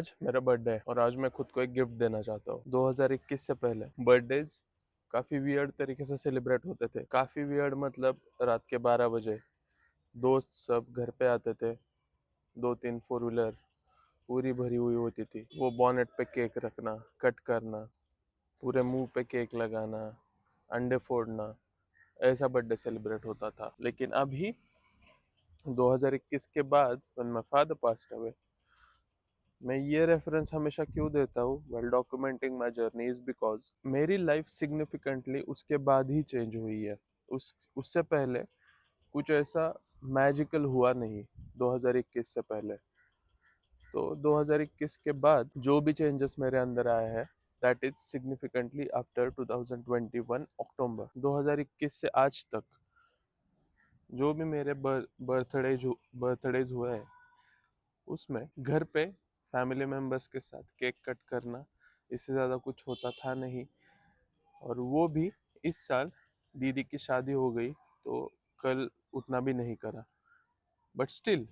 आज मेरा बर्थडे है और आज मैं खुद को एक गिफ्ट देना चाहता हूँ। 2021 से पहले बर्थडेज काफ़ी वियर्ड तरीके से सेलिब्रेट होते थे। काफ़ी वियर्ड मतलब रात के 12 बजे दोस्त सब घर पे आते थे। 2-3 फोर व्हीलर पूरी भरी हुई होती थी। वो बॉनेट पे केक रखना, कट करना, पूरे मुंह पे केक लगाना, अंडे फोड़ना, ऐसा बर्थडे सेलिब्रेट होता था। लेकिन अभी 2021 के बाद when my father passed away, मैं ये रेफरेंस हमेशा क्यों देता हूँ well documenting my journey is because मेरी लाइफ सिग्निफिकेंटली उसके बाद ही चेंज हुई है। उससे पहले कुछ ऐसा मैजिकल हुआ नहीं। 2021 से पहले तो 2021 के बाद जो भी चेंजेस मेरे अंदर आए हैं दैट इज सिग्निफिकेंटली आफ्टर 2021 अक्टूबर 2021 से आज तक जो भी मेरे बर्थडेज हुए हैं उसमें घर पे फैमिली मेम्बर्स के साथ केक कट करना, इससे ज़्यादा कुछ होता था नहीं। और वो भी इस साल दीदी की शादी हो गई तो कल उतना भी नहीं करा। But still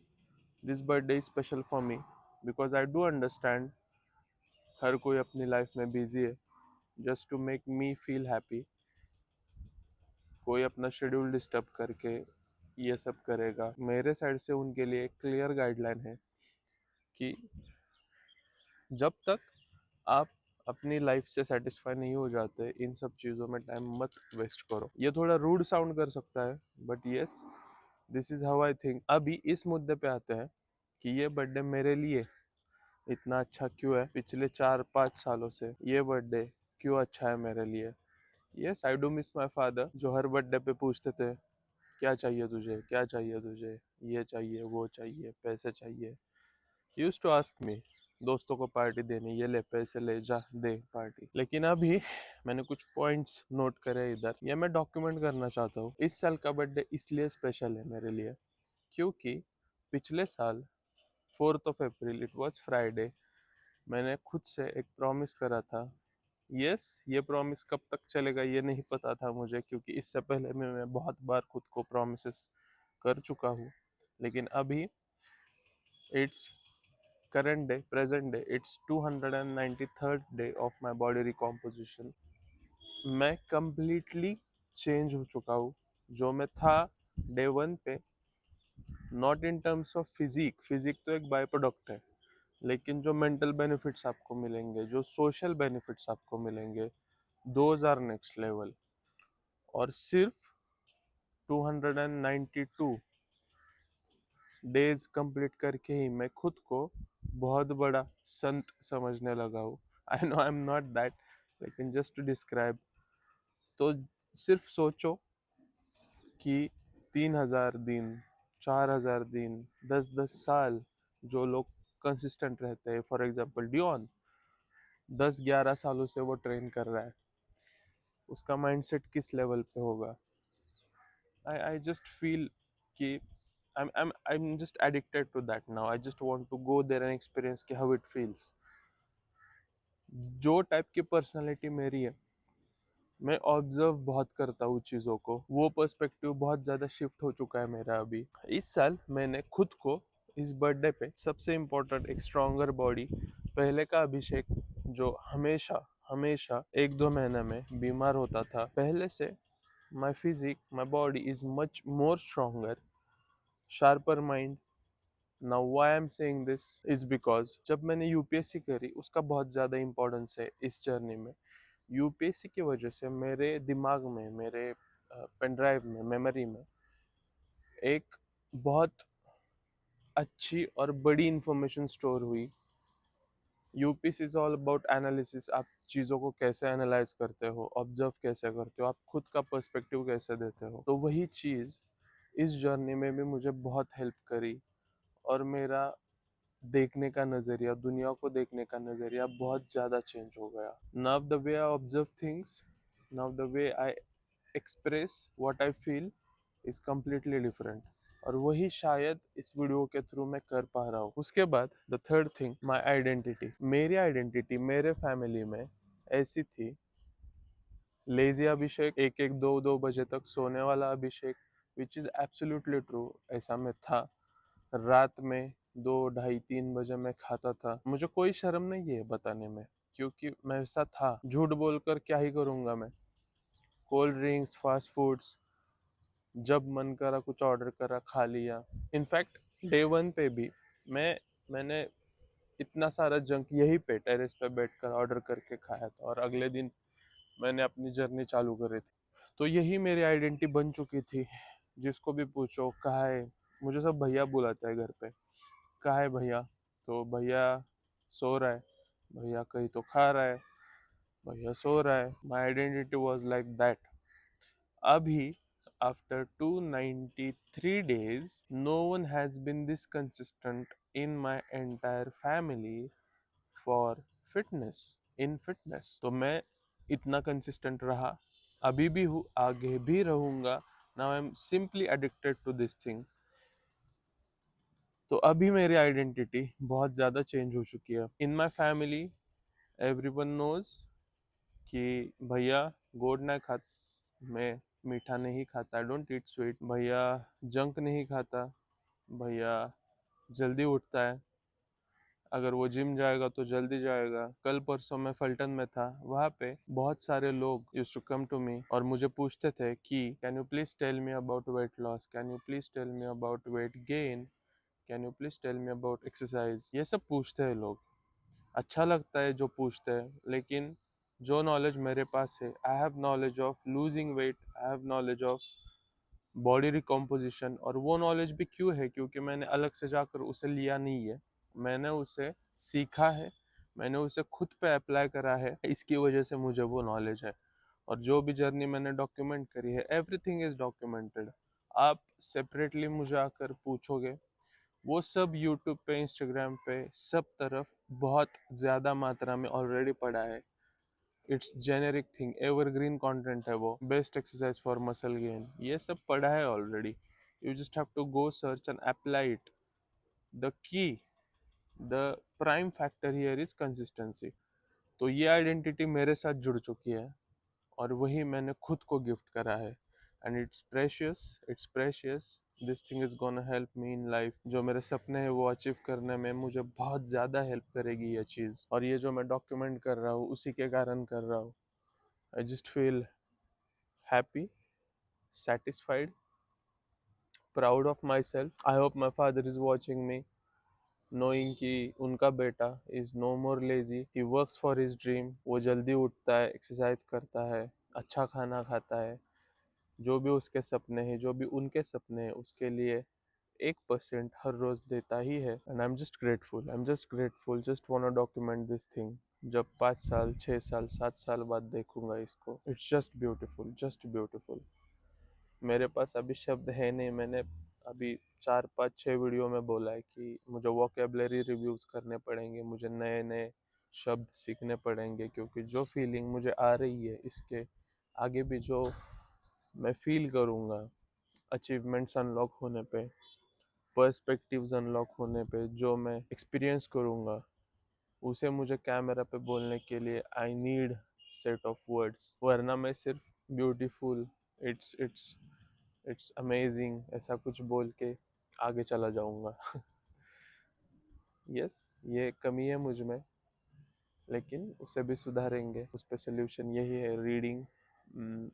this birthday is special for me because I do understand हर कोई अपनी लाइफ में बिजी है। Just to make me feel happy कोई अपना शेड्यूल डिस्टर्ब करके ये सब करेगा। मेरे साइड से उनके लिए एक क्लियर गाइडलाइन है कि जब तक आप अपनी लाइफ से सेटिस्फाई नहीं हो जाते इन सब चीज़ों में टाइम मत वेस्ट करो। ये थोड़ा रूड साउंड कर सकता है but yes this is how I think. अभी इस मुद्दे पे आते हैं कि ये बर्थडे मेरे लिए इतना अच्छा क्यों है। पिछले 4-5 सालों से ये बर्थडे क्यों अच्छा है मेरे लिए। Yes I do miss my father जो हर बर्थडे पे पूछते थे क्या चाहिए तुझे, क्या चाहिए तुझे, ये चाहिए वो चाहिए, पैसे चाहिए। यूज टू आस्क मी दोस्तों को पार्टी देनी, ये ले पैसे ले जा दे पार्टी। लेकिन अभी मैंने कुछ पॉइंट्स नोट करे इधर, ये मैं डॉक्यूमेंट करना चाहता हूँ। इस साल का बर्थडे इसलिए स्पेशल है मेरे लिए क्योंकि पिछले साल 4 अप्रैल इट वॉज फ्राइडे मैंने खुद से एक प्रॉमिस करा था। यस ये प्रॉमिस कब तक चलेगा ये नहीं पता था मुझे क्योंकि इससे पहले मैं बहुत बार खुद को प्रॉमिसेस कर चुका हूँ। लेकिन अभी it's current day present day it's 293rd day of my body recomposition। मैं completely चेंज हो चुका हूँ जो मैं था डे 1 पे। Not in terms of physique, physique तो एक बाय प्रोडक्ट है, लेकिन जो मेंटल बेनिफिट्स आपको मिलेंगे, जो सोशल बेनिफिट्स आपको मिलेंगे, दोज आर नेक्स्ट लेवल। और सिर्फ 292 डेज कंप्लीट करके ही मैं खुद को बहुत बड़ा संत समझने लगा हूँ। I know I am not that, लेकिन जस्ट टू डिस्क्राइब। तो सिर्फ सोचो कि 3,000 दिन, 4,000 दिन, 10-10 साल जो लोग कंसिस्टेंट रहते हैं, फॉर एग्जाम्पल डियोन 10-11 सालों से वो ट्रेन कर रहा है, उसका माइंडसेट किस लेवल पे होगा। आई जस्ट फील कि I'm just addicted to that now. I just want to go there and experience कि how it feels। जो टाइप की पर्सनालिटी मेरी है, मैं ऑब्जर्व बहुत करता हूँ चीज़ों को, वो पर्सपेक्टिव बहुत ज़्यादा शिफ्ट हो चुका है मेरा अभी। इस साल मैंने खुद को इस बर्थडे पे सबसे इम्पोर्टेंट एक स्ट्रॉन्गर बॉडी, पहले का अभिषेक जो हमेशा हमेशा 1-2 महीने में बीमार होता था, पहले से my physique my body is much more stronger, sharper mind. Now why I am saying this is because जब मैंने यूपीएससी करी उसका बहुत ज़्यादा इंपॉर्टेंस है इस जर्नी में। यूपीएससी की वजह से मेरे दिमाग में, मेरे पेन ड्राइव में, मेमोरी में एक बहुत अच्छी और बड़ी इंफॉर्मेशन स्टोर हुई। UPSC is all about analysis. आप चीज़ों को कैसे एनालाइज करते हो, ऑब्जर्व कैसे करते हो, आप खुद का पर्सपेक्टिव कैसे देते हो। तो वही चीज़ इस जर्नी में भी मुझे बहुत हेल्प करी और मेरा देखने का नज़रिया, दुनिया को देखने का नज़रिया बहुत ज़्यादा चेंज हो गया। Now the way I observe things, now the way I express what I feel is completely different. और वही शायद इस वीडियो के थ्रू मैं कर पा रहा हूँ। उसके बाद the third thing, my identity. मेरी आइडेंटिटी मेरे फैमिली में ऐसी थी, लेजी अभिषेक, 1-1 2-2 बजे तक सोने वाला अभिषेक, विच इज़ एब्सोल्युटली ट्रू। ऐसा मैं था। रात में 2, ढाई, 3 बजे मैं खाता था। मुझे कोई शर्म नहीं है बताने में, क्योंकि मैं ऐसा था। झूठ बोलकर क्या ही करूँगा मैं। कोल्ड ड्रिंक्स, फास्ट फूड्स, जब मन करा कुछ ऑर्डर करा, खा लिया। इनफैक्ट डे 1 पे भी मैंने इतना सारा जंक यहीं पे टेरेस पे बैठकर ऑर्डर करके खाया था, और अगले दिन मैंने अपनी जर्नी चालू करी थी। तो यही मेरी आइडेंटिटी बन चुकी थी। जिसको भी पूछो कहाँ है, मुझे सब भैया बुलाता है घर पे। कहाँ है भैया? तो भैया सो रहा है, भैया कहीं तो खा रहा है, भैया सो रहा है। My identity was like that. अभी after 293 days, no one has been this consistent in my entire family for fitness, in fitness। तो मैं इतना कंसिस्टेंट रहा, अभी भी हूँ, आगे भी रहूंगा। Now I am simply addicted to this thing. तो अभी मेरी आइडेंटिटी बहुत ज़्यादा चेंज हो चुकी है। इन माई फैमिली एवरीवन नोज कि भैया गोड ना खा, मैं मीठा नहीं खाता, आई डोंट ईट स्वीट। भैया जंक नहीं खाता, भैया जल्दी उठता है, अगर वो जिम जाएगा तो जल्दी जाएगा। कल परसों मैं फल्टन में था, वहाँ पे बहुत सारे लोग used to come to me और मुझे पूछते थे कि can you please tell me about weight loss, can you please tell me about weight gain, can you please tell me about exercise. ये सब पूछते हैं लोग, अच्छा लगता है जो पूछते हैं, लेकिन जो नॉलेज मेरे पास है, I have knowledge of losing weight, I have knowledge of body recomposition. और वो नॉलेज भी क्यों है? क्योंकि मैंने अलग से जाकर उसे लिया नहीं है, मैंने उसे सीखा है, मैंने उसे खुद पे अप्लाई करा है, इसकी वजह से मुझे वो नॉलेज है। और जो भी जर्नी मैंने डॉक्यूमेंट करी है, एवरीथिंग इज डॉक्यूमेंटेड। आप सेपरेटली मुझे आकर पूछोगे, वो सब यूट्यूब पे, इंस्टाग्राम पे, सब तरफ बहुत ज़्यादा मात्रा में ऑलरेडी पड़ा है। It's generic thing, evergreen content है वो। Best exercise for muscle gain, ये सब पढ़ा है already. You just have to go search and apply it. The key, the prime factor here is consistency. तो ये आइडेंटिटी मेरे साथ जुड़ चुकी है, और वही मैंने खुद को गिफ्ट करा है। And it's precious, it's precious. This thing is gonna help me in life. जो मेरे सपने हैं वो अचीव करने में मुझे बहुत ज़्यादा हेल्प करेगी ये चीज़। और ये जो मैं डॉक्यूमेंट कर रहा हूँ, उसी के कारण कर रहा हूँ। I just feel happy, satisfied, proud of myself. I hope my father is watching me, knowing कि उनका बेटा is no more lazy, he works for his dream। वो जल्दी उठता है, एक्सरसाइज करता है, अच्छा खाना खाता है, जो भी उसके सपने हैं, जो भी उनके सपने हैं, उसके लिए 1% हर रोज देता ही है। And I am just grateful, I am just grateful, just want document this thing. जब 5 साल, 6 साल, 7 साल बाद देखूंगा इसको, it's just beautiful, just beautiful. मेरे पास अभी शब्द है नहीं। मैंने अभी 4, 5, 6 वीडियो में बोला है कि मुझे वोकेबलरी रिव्यूज करने पड़ेंगे, मुझे नए नए शब्द सीखने पड़ेंगे, क्योंकि जो फीलिंग मुझे आ रही है, इसके आगे भी जो मैं फील करूँगा अचीवमेंट्स अनलॉक होने पे, पर्सपेक्टिव्स अनलॉक होने पे, जो मैं एक्सपीरियंस करूँगा, उसे मुझे कैमरा पे बोलने के लिए I need set of words. वरना मैं सिर्फ ब्यूटीफुल, इट्स इट्स अमेजिंग ऐसा कुछ बोल के आगे चला जाऊंगा। यस, ये कमी है मुझ में, लेकिन उसे भी सुधारेंगे। उस पर सोल्यूशन यही है, रीडिंग,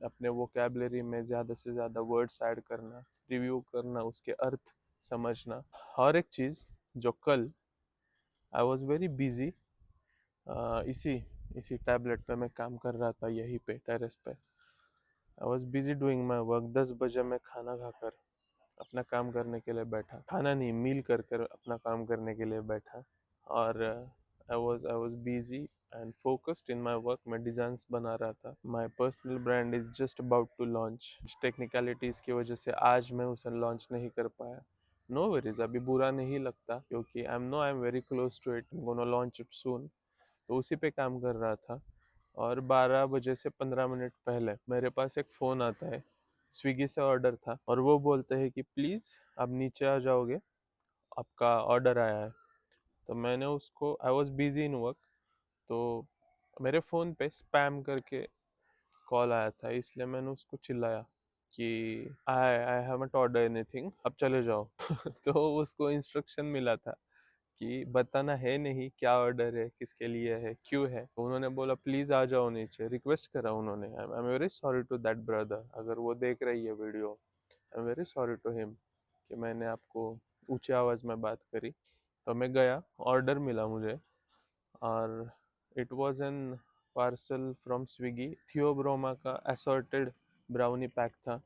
अपने वोकेबलरी में ज़्यादा से ज़्यादा वर्ड्स ऐड करना, रिव्यू करना, उसके अर्थ समझना। और एक चीज़, जो कल आई वॉज वेरी बिजी, इसी इसी टैबलेट पे मैं काम कर रहा था, यहीं पे टेरेस पे। आई was busy doing my work. 10 बजे मैं खाना खाकर अपना काम करने के लिए बैठा, खाना नहीं, मील कर कर अपना काम करने के लिए बैठा। और I was busy and focused in my work. मैं डिज़ाइंस बना रहा था। My personal brand is just about to launch. Technicalities की वजह से आज मैं उसे लॉन्च नहीं कर पाया। नो वेरीज, अभी बुरा नहीं लगता, क्योंकि I am very close to it, gonna launch it soon. तो उसी पे काम कर रहा था। और 12 बजे से 15 मिनट पहले मेरे पास एक फ़ोन आता है, स्विगी से ऑर्डर था, और वो बोलते हैं कि प्लीज़ आप नीचे आ जाओगे, आपका ऑर्डर आया है। तो मैंने उसको, आई वॉज बिजी इन वर्क, तो मेरे फ़ोन पे स्पैम करके कॉल आया था, इसलिए मैंने उसको चिल्लाया कि आई हैवंट ऑर्डर एनीथिंग, अब चले जाओ। तो उसको इंस्ट्रक्शन मिला था कि बताना है नहीं क्या ऑर्डर है, किसके लिए है, क्यों है। तो उन्होंने बोला प्लीज आ जाओ नीचे, रिक्वेस्ट करा उन्होंने। I am very sorry to that brother, अगर वो देख रही है video, I am very sorry to him कि मैंने आपको ऊंची आवाज़ में बात करी। तो मैं गया, ऑर्डर मिला मुझे, और it was an parcel from Swiggy. Theobroma का असॉर्टेड ब्राउनी पैक था,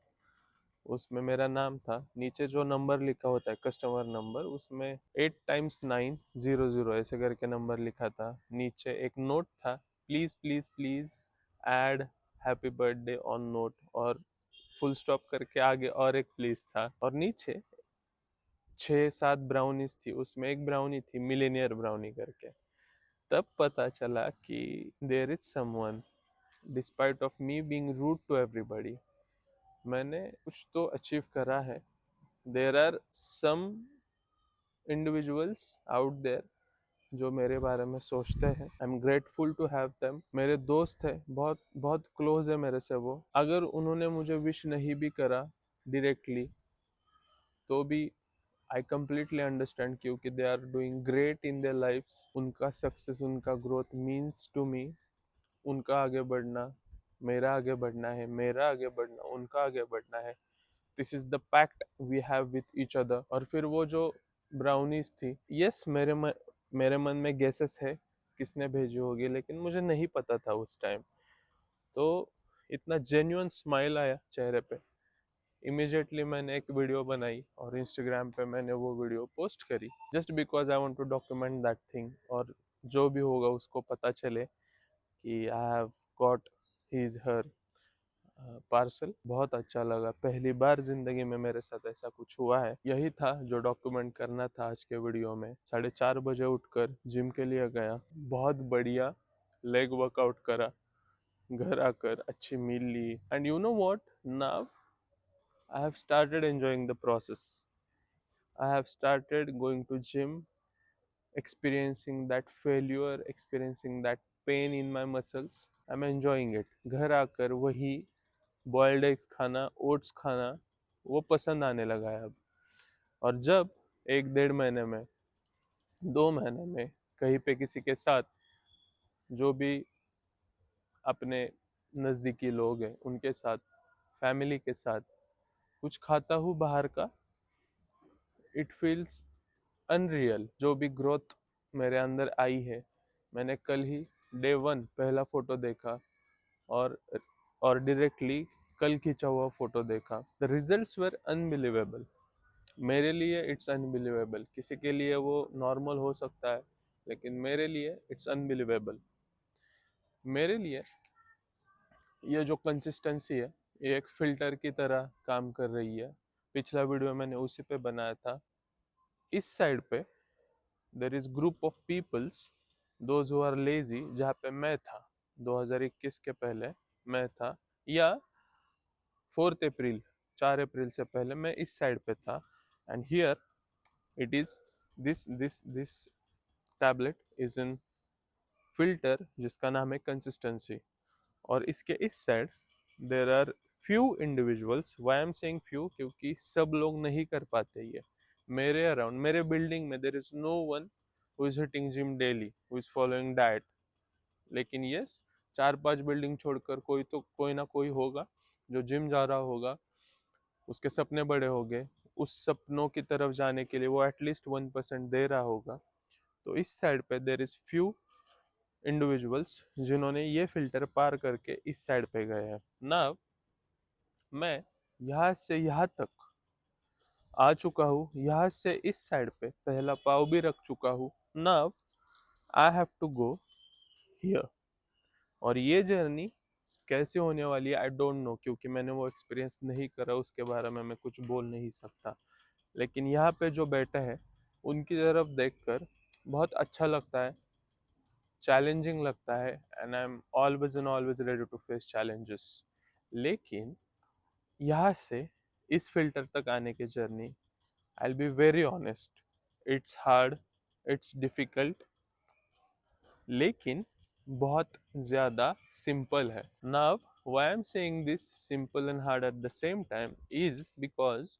उसमें मेरा नाम था। नीचे जो नंबर लिखा होता है कस्टमर नंबर, उसमें 8 x 9 0 0 ऐसे करके नंबर लिखा था। नीचे एक नोट था, please please please add happy birthday on note, और फुल स्टॉप करके आगे और एक प्लीज था। और नीचे 6 7 ब्राउनीज थी, उसमें एक ब्राउनी थी मिलेनियर ब्राउनी करके। तब पता चला कि there is someone, despite of me being rude to everybody, मैंने कुछ तो अचीव करा है। There are some individuals out there जो मेरे बारे में सोचते हैं। I am grateful to have them. मेरे दोस्त है, बहुत बहुत क्लोज है मेरे से वो। अगर उन्होंने मुझे विश नहीं भी करा डायरेक्टली तो भी आई कम्प्लीटली अंडरस्टैंड, क्योंकि they are doing great in their lifes. उनका सक्सेस, उनका ग्रोथ मीन्स टू मी। उनका आगे बढ़ना मेरा आगे बढ़ना है, मेरा आगे बढ़ना उनका आगे बढ़ना है। This is the pact we have with each other. और फिर वो जो ब्राउनीज थी, यस मेरे मन में गेसेस है किसने भेजी होगी, लेकिन मुझे नहीं पता था उस टाइम। तो इतना जेन्युइन स्माइल आया चेहरे पे। इमिजिएटली मैंने एक वीडियो बनाई और इंस्टाग्राम पे मैंने वो वीडियो पोस्ट करी, just because I want to document that thing, और जो भी होगा उसको पता चले कि I have got his her parcel. बहुत अच्छा लगा, पहली बार जिंदगी में मेरे साथ ऐसा कुछ हुआ है। यही था जो डॉक्यूमेंट करना था आज के वीडियो में। 4:30 बजे उठकर जिम के लिए गया, बहुत बढ़िया लेग वर्कआउट करा, घर आकर अच्छी मील ली। And you know what, now I have started enjoying the process. I have started going to gym, experiencing that failure, experiencing that pain in my muscles. I'm enjoying it. घर आकर वही boiled eggs खाना, oats खाना, वो पसंद आने लगा है अब। और जब 1 1.5 महीने में, 2 महीने में कहीं पे किसी के साथ, जो भी अपने नज़दीकी लोग हैं उनके साथ, फैमिली के साथ कुछ खाता हूँ बाहर का, इट फील्स अनरियल। जो भी ग्रोथ मेरे अंदर आई है, मैंने कल ही डे 1 पहला फोटो देखा, और डायरेक्टली कल खींचा हुआ फोटो देखा। The results were unbelievable. मेरे लिए इट्स अनबिलीवेबल, किसी के लिए वो नॉर्मल हो सकता है, लेकिन मेरे लिए इट्स अनबिलीवेबल। मेरे लिए ये जो कंसिस्टेंसी है, ये एक फिल्टर की तरह काम कर रही है। पिछला वीडियो मैंने उसी पे बनाया था। इस साइड पे there is group of peoples, those who are lazy, जहाँ पे मैं था 2021 के पहले मैं था, या 4 अप्रैल, 4 अप्रैल से पहले मैं इस साइड पे था। And here it is this tablet is in filter जिसका नाम है कंसिस्टेंसी। और इसके इस side there are few individuals. Why am saying few, क्योंकि सब लोग नहीं कर पाते ये। मेरे अराउंड, मेरे बिल्डिंग में there is no one who is hitting gym daily, who is following diet. लेकिन यस, 4 5 बिल्डिंग छोड़कर कोई तो कोई ना कोई होगा जो जिम जा रहा होगा, उसके सपने बड़े हो गए, उस सपनों की तरफ जाने के लिए वो एटलीस्ट 1% दे रहा होगा। तो इस साइड पे देर इज फ्यू इंडिविजुअल्स जिन्होंने ये फिल्टर पार करके इस साइड पे गए हैं। ना मैं यहाँ से यहाँ तक आ चुका हूँ, यहाँ से इस साइड पे पहला पाव भी रख चुका हूँ। Now I have to go here. और ये जर्नी कैसे होने वाली है आई डोंट नो, क्योंकि मैंने वो एक्सपीरियंस नहीं करा, उसके बारे में मैं कुछ बोल नहीं सकता। लेकिन यहाँ पे जो बैठे हैं उनकी तरफ देखकर बहुत अच्छा लगता है, चैलेंजिंग लगता है, and I am always and always ready to face challenges. लेकिन यहाँ से इस फिल्टर तक आने की journey, I will be very honest, it's hard, it's difficult, लेकिन बहुत ज़्यादा सिंपल है। नाउ why I'm saying this simple and hard at the same time is because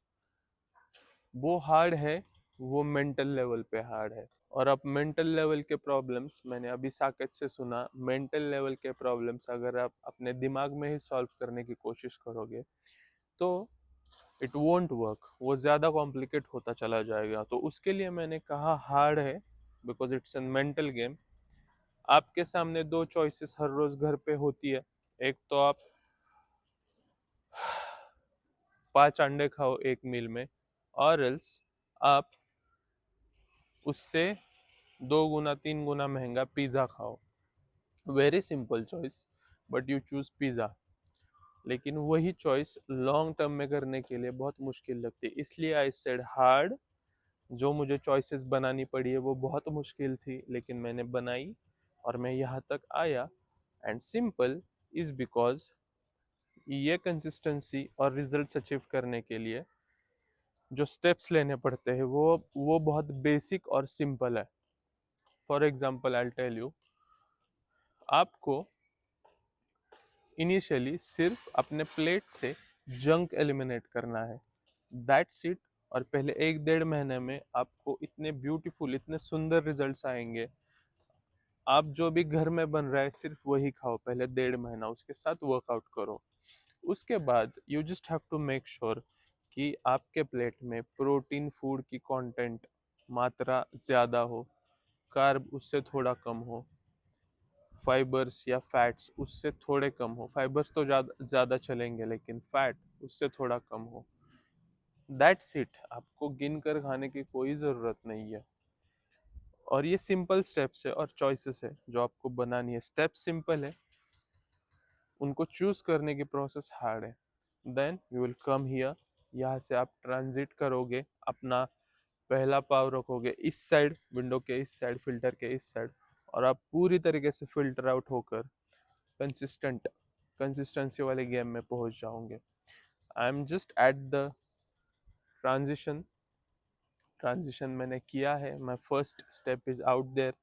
वो हार्ड है वो मेंटल लेवल पे हार्ड है। और अब मेंटल लेवल के प्रॉब्लम्स मैंने अभी साकेत से सुना, मेंटल लेवल के प्रॉब्लम्स अगर आप अपने दिमाग में ही सॉल्व करने की कोशिश करोगे तो इट वोंट वर्क, वो ज़्यादा कॉम्प्लिकेट होता चला जाएगा। तो उसके लिए मैंने कहा हार्ड है, because it's an mental game. आपके सामने दो चॉइसेस हर रोज घर पे होती है। एक तो आप 5 अंडे खाओ एक मील में, और एल्स आप उससे 2 गुना 3 गुना महंगा पिज़्ज़ा खाओ। Very simple choice, but you choose pizza. लेकिन वही चॉइस लॉन्ग टर्म में करने के लिए बहुत मुश्किल लगती है, इसलिए आई सेड हार्ड। जो मुझे चॉइसेस बनानी पड़ी है वो बहुत मुश्किल थी, लेकिन मैंने बनाई और मैं यहाँ तक आया। एंड सिंपल इज बिकॉज ये कंसिस्टेंसी और रिजल्ट्स अचीव करने के लिए जो स्टेप्स लेने पड़ते हैं वो बहुत बेसिक और सिंपल है। For example I tell you, आपको इनिशियली सिर्फ अपने प्लेट से जंक एलिमिनेट करना है, दैट्स इट। और पहले 1 डेढ़ महीने में आपको इतने ब्यूटीफुल, इतने सुंदर रिजल्ट्स आएंगे। आप जो भी घर में बन रहा है सिर्फ वही खाओ पहले 1.5 महीना, उसके साथ वर्कआउट करो। उसके बाद you just have to make sure कि आपके प्लेट में प्रोटीन फूड की कंटेंट मात्रा ज़्यादा हो, कार्ब उससे थोड़ा कम हो, फाइबर्स या फैट्स उससे थोड़े कम हो। फाइबर्स तो ज़्यादा चलेंगे, लेकिन फैट उससे थोड़ा कम हो। दैट्स इट, आपको गिन कर खाने की कोई ज़रूरत नहीं है। और ये सिंपल स्टेप्स है और चॉइसेस है जो आपको बनानी है। स्टेप सिंपल है, उनको चूज करने की प्रोसेस हार्ड है। Then you will come here, यहाँ से आप ट्रांजिट करोगे, अपना पहला पाव रखोगे इस साइड, विंडो के इस साइड, फिल्टर के इस साइड, और आप पूरी तरीके से फिल्टर आउट होकर कंसिस्टेंसी वाले गेम में पहुंच जाओगे। I am just at the transition. Transition मैंने किया है, my first step is out there.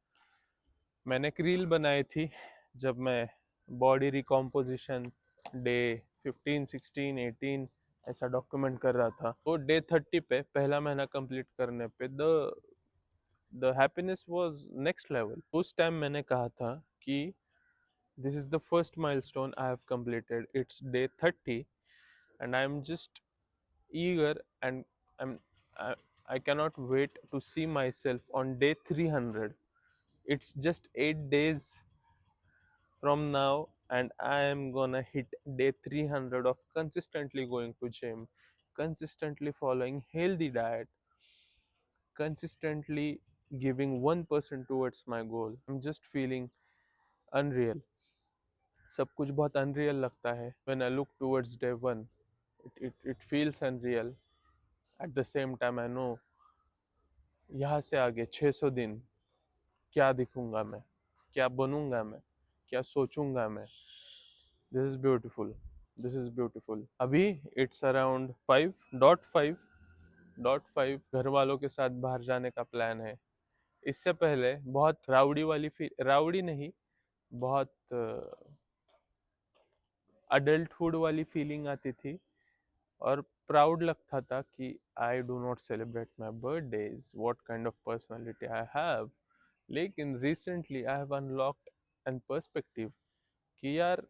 मैंने एक रील बनाई थी जब मैं बॉडी रिकॉम्पोजिशन डे 15 16 18 ऐसा डॉक्यूमेंट कर रहा था। वो डे 30 पे पहला महीना कंप्लीट करने पे the happiness was next level. उस टाइम मैंने कहा था कि this is the first milestone I have completed, it's day 30 and I am just eager, and I'm I, I cannot wait to see myself on day 300. It's just 8 days from now and I am gonna hit day 300 of consistently going to gym, consistently following healthy diet, consistently giving 1% towards my goal. I'm just feeling unreal. सब कुछ बहुत unreal लगता है। when I look towards day 1, it feels unreal. At the same time I know यहाँ से आगे 600 दिन क्या दिखूंगा मैं, क्या बनूंगा मैं, क्या सोचूंगा मैं। This is beautiful, this is beautiful. अभी इट्स अराउंड 5.5 घर वालों के साथ बाहर जाने का प्लान है। इससे पहले बहुत राउडी वाली राउडी नहीं, बहुत अडल्टहुड वाली फीलिंग आती थी और प्राउड लगता था कि I do not celebrate my birthdays, what kind of personality I have. लेकिन recently I have unlocked an perspective कि यार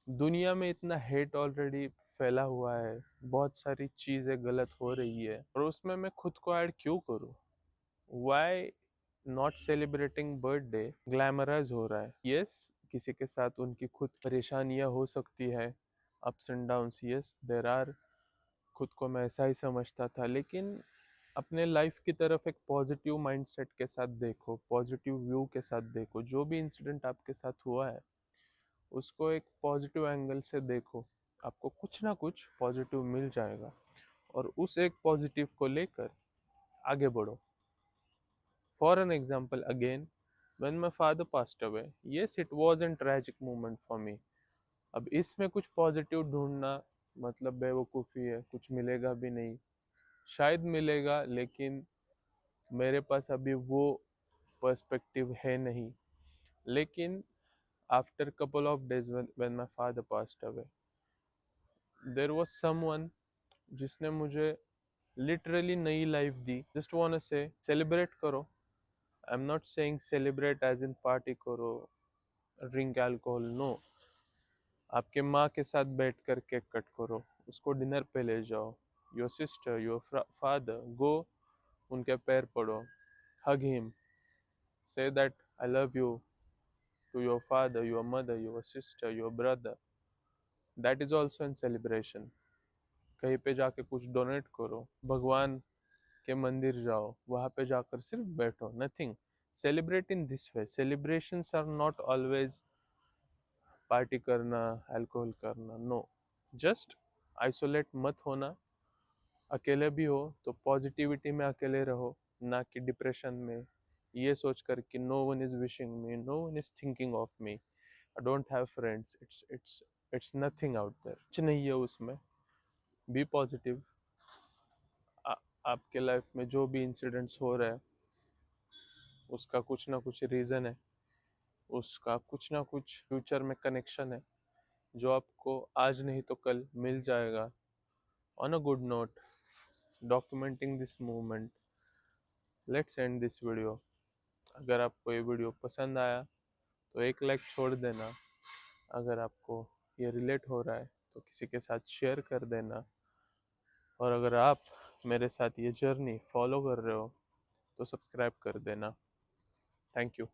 दुनिया में इतना हेट ऑलरेडी फैला हुआ है, बहुत सारी चीज़ें गलत हो रही है, और उसमें मैं खुद को ऐड क्यों करूँ। Why not celebrating birthday glamorise हो रहा है। यस, किसी के साथ उनकी खुद परेशानियां हो सकती है, ups and downs, yes there are. खुद को मैं ऐसा ही समझता था, लेकिन अपने लाइफ की तरफ एक पॉजिटिव माइंडसेट के साथ देखो, पॉजिटिव व्यू के साथ देखो। जो भी इंसिडेंट आपके साथ हुआ है उसको एक पॉजिटिव एंगल से देखो, आपको कुछ ना कुछ पॉजिटिव मिल जाएगा, और उस एक पॉजिटिव को लेकर आगे बढ़ो। For an example again, when my father passed away, yes it was an tragic moment for me. अब इसमें कुछ पॉजिटिव ढूंढना मतलब बेवकूफ़ी है, कुछ मिलेगा भी नहीं। शायद मिलेगा, लेकिन मेरे पास अभी वो पर्सपेक्टिव है नहीं। लेकिन after couple of days when my father passed away, there was someone जिसने मुझे लिटरली नई लाइफ दी। Just want to say celebrate करो। I am not saying celebrate as in party करो, ड्रिंक अल्कोहल, नो। आपके माँ के साथ बैठ कर केक कट करो, उसको डिनर पे ले जाओ। योर सिस्टर, योर फादर, गो, उनके पैर पड़ो, hug him, say that I love you to your father, your mother, your sister, your brother. That is also in celebration. कहीं पे जाके कुछ डोनेट करो, भगवान के मंदिर जाओ, वहाँ पे जाकर सिर्फ बैठो, nothing. Celebrate in this way. Celebrations are not always party करना, अल्कोहल करना, नो। जस्ट आइसोलेट मत होना। अकेले भी हो तो पॉजिटिविटी में अकेले रहो, ना कि डिप्रेशन में, ये सोच कर कि no one is wishing me, no one is thinking of me, I don't have friends, it's nothing out there, कुछ नहीं है उसमें। B positive. आपके लाइफ में जो भी इंसिडेंट्स हो रहा है उसका कुछ ना कुछ रीज़न है, उसका कुछ ना कुछ फ्यूचर में कनेक्शन है, जो आपको आज नहीं तो कल मिल जाएगा। On a good note, documenting this movement, let's end this video. अगर आपको ये वीडियो पसंद आया तो एक लाइक छोड़ देना। अगर आपको ये रिलेट हो रहा है तो किसी के साथ शेयर कर देना। और अगर आप मेरे साथ ये जर्नी फॉलो कर रहे हो तो सब्सक्राइब कर देना। Thank you.